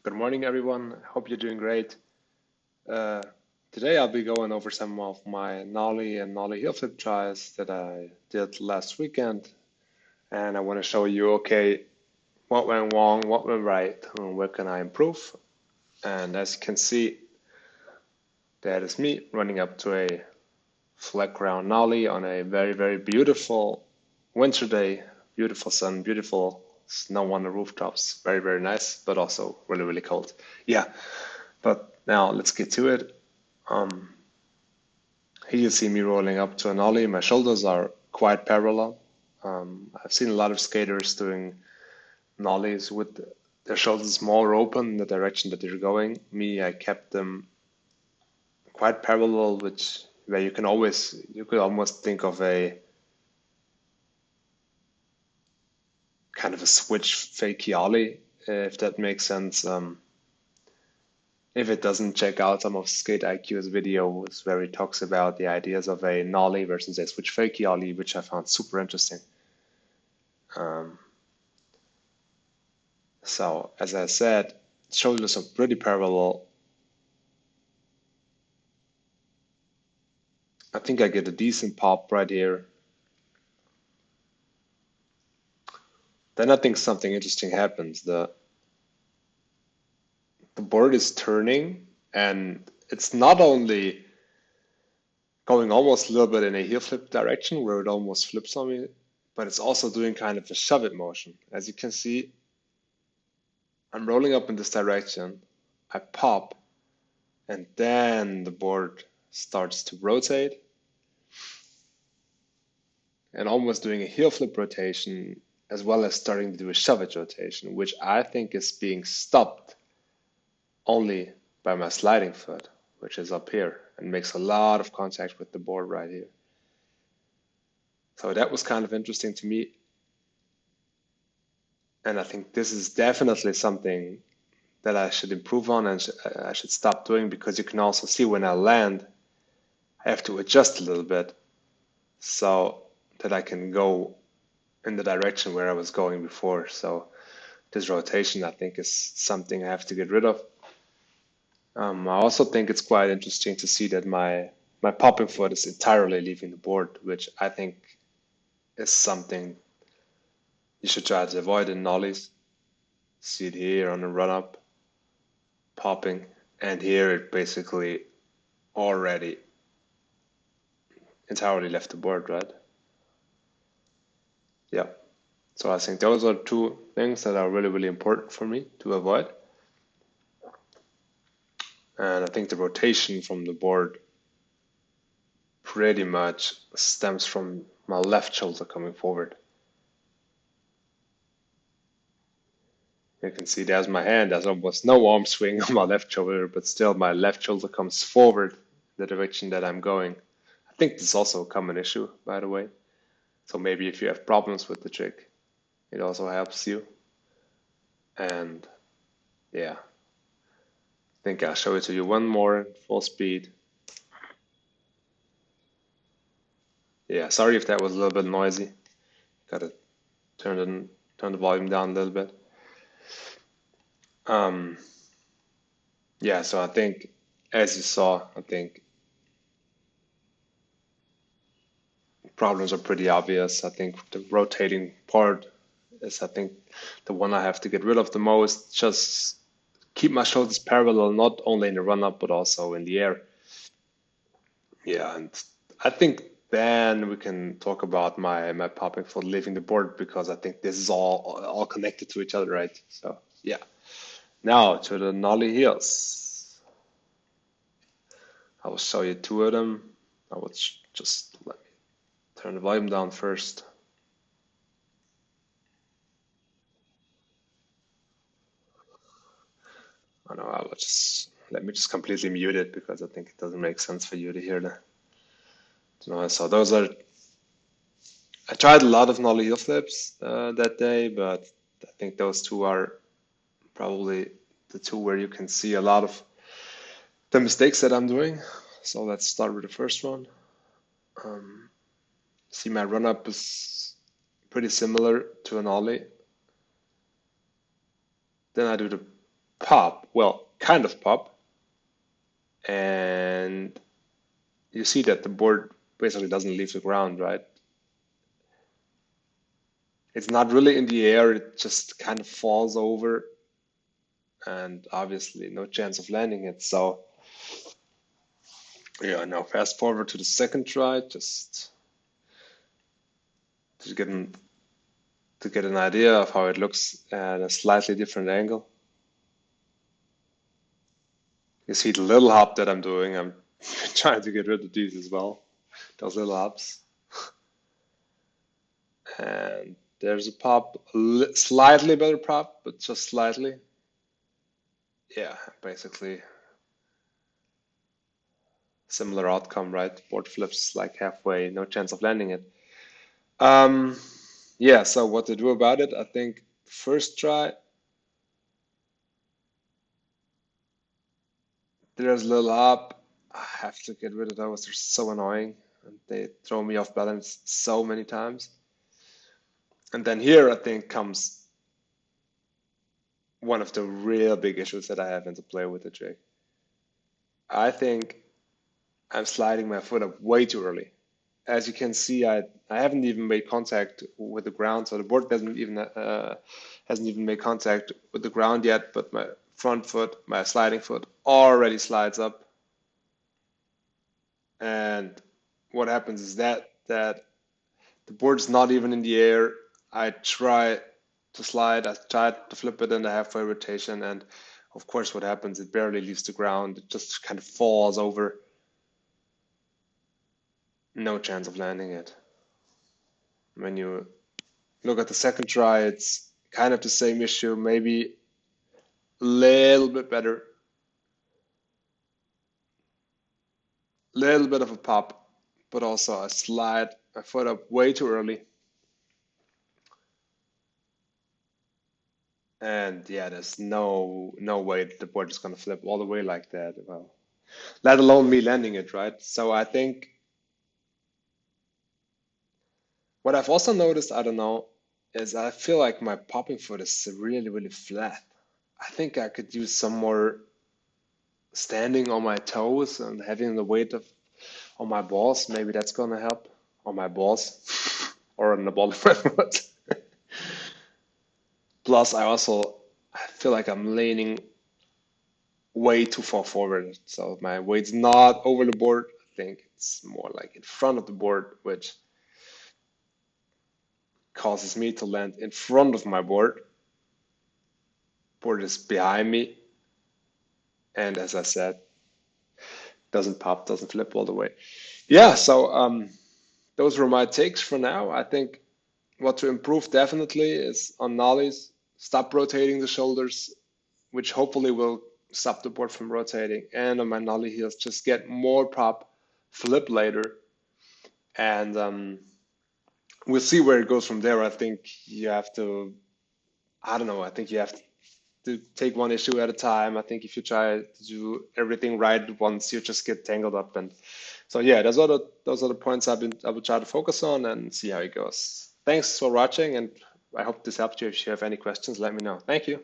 Good morning, everyone. Hope you're doing great. Uh, Today I'll be going over some of my Nollie and Nollie Heelflip tries that I did last weekend, and I want to show you, okay, what went wrong, what went right, and where can I improve. And as you can see, that is me running up to a flat ground Nollie on a very, very beautiful winter day. Beautiful sun, beautiful snow on the rooftops. Very, very nice, but also really, really cold. Yeah, but now let's get to it. Um, Here you see me rolling up to an ollie. My shoulders are quite parallel. I've seen a lot of skaters doing nollies with their shoulders more open in the direction that they're going. Me, I kept them quite parallel, which where you could almost think of a kind of a switch fakey ollie, if that makes sense. If it doesn't, check out some of Skate IQ's videos where he talks about the ideas of a nollie versus a switch fakey ollie, which I found super interesting. Um, So as I said, shoulders are pretty parallel. I think I get a decent pop right here. Then I think something interesting happens. The board is turning and it's not only going almost a little bit in a heel flip direction where it almost flips on me, but it's also doing kind of a shove it motion. As you can see, I'm rolling up in this direction. I pop and then the board starts to rotate and almost doing a heel flip rotation as well as starting to do a shove it rotation, which I think is being stopped only by my sliding foot, which is up here and makes a lot of contact with the board right here. So that was kind of interesting to me. And I think this is definitely something that I should improve on and I should stop doing because you can also see when I land, I have to adjust a little bit so that I can go in the direction where I was going before. So this rotation, I think, is something I have to get rid of. I also think it's quite interesting to see that my popping foot is entirely leaving the board, which I think is something you should try to avoid in nollies. See it here on the run up, popping, and here it basically already entirely left the board, right? Yeah. So I think those are two things that are really, really important for me to avoid. And I think the rotation from the board pretty much stems from my left shoulder coming forward. You can see there's my hand. There's almost no arm swing on my left shoulder, but still my left shoulder comes forward the direction that I'm going. I think this is also a common issue, by the way. So maybe if you have problems with the trick, it also helps you. And yeah, I think I'll show it to you one more full speed. Yeah, sorry if that was a little bit noisy. Gotta turn the volume down a little bit. Um, yeah, so I think as you saw, I think problems are pretty obvious. I think the rotating part is, I think, the one I have to get rid of the most. Just keep my shoulders parallel, not only in the run up, but also in the air. Yeah, and I think then we can talk about my popping for leaving the board because I think this is all connected to each other, right? So yeah. Now to the nollie heels. I will show you two of them. I will just let me turn the volume down first. I know I will just let me just completely mute it because I think it doesn't make sense for you to hear the noise. So those are I tried a lot of nollie heel flips that day, but I think those two are probably the two where you can see a lot of the mistakes that I'm doing. So let's start with the first one. Um, See my run up is pretty similar to an ollie. Then I do the pop, well, kind of pop, and you see that the board basically doesn't leave the ground, right? It's not really in the air, it just kind of falls over, and obviously no chance of landing it. So yeah, now fast forward to the second try, just to get an idea of how it looks at a slightly different angle. You see the little hop that I'm doing. I'm trying to get rid of these as well, those little hops. And there's a pop, slightly better pop, but just slightly. Yeah, basically similar outcome, right? Board flips like halfway, no chance of landing it. Um, yeah, so what to do about it? I think first try, there's a little hop. I have to get rid of those. They're so annoying and they throw me off balance so many times. And then here, I think, comes one of the real big issues that I have in the play with the trick. I think I'm sliding my foot up way too early. As you can see, I haven't even made contact with the ground, so the board hasn't even made contact with the ground yet, but my front foot, my sliding foot, already slides up. And what happens is that the board's not even in the air. I try to slide, I try to flip it in the halfway rotation, and of course what happens, it barely leaves the ground, it just kind of falls over. No chance of landing it. When you look at the second try, it's kind of the same issue, maybe a little bit better, little bit of a pop, but also I slide my foot up way too early. And yeah, there's no way that the board is gonna flip all the way like that. Well, let alone me landing it, right? So I think what I've also noticed, I don't know, is I feel like my popping foot is really, really flat. I think I could use some more standing on my toes and having the weight of on my balls. Maybe that's gonna help on my balls or on the ball of my foot. Plus, I feel like I'm leaning way too far forward, so my weight's not over the board. I think it's more like in front of the board, which causes me to land in front of my board. Board is behind me, and as I said, doesn't pop, doesn't flip all the way. Yeah, so those were my takes for now. I think what to improve definitely is on nollies, stop rotating the shoulders, which hopefully will stop the board from rotating. And on my nollie heels, just get more pop, flip later, and we'll see where it goes from there. I think you have to, I don't know, I think you have to take one issue at a time. I think if you try to do everything right at once, you just get tangled up. And so yeah, those are the points I will try to focus on and see how it goes. Thanks for watching, and I hope this helped you. If you have any questions, let me know. Thank you.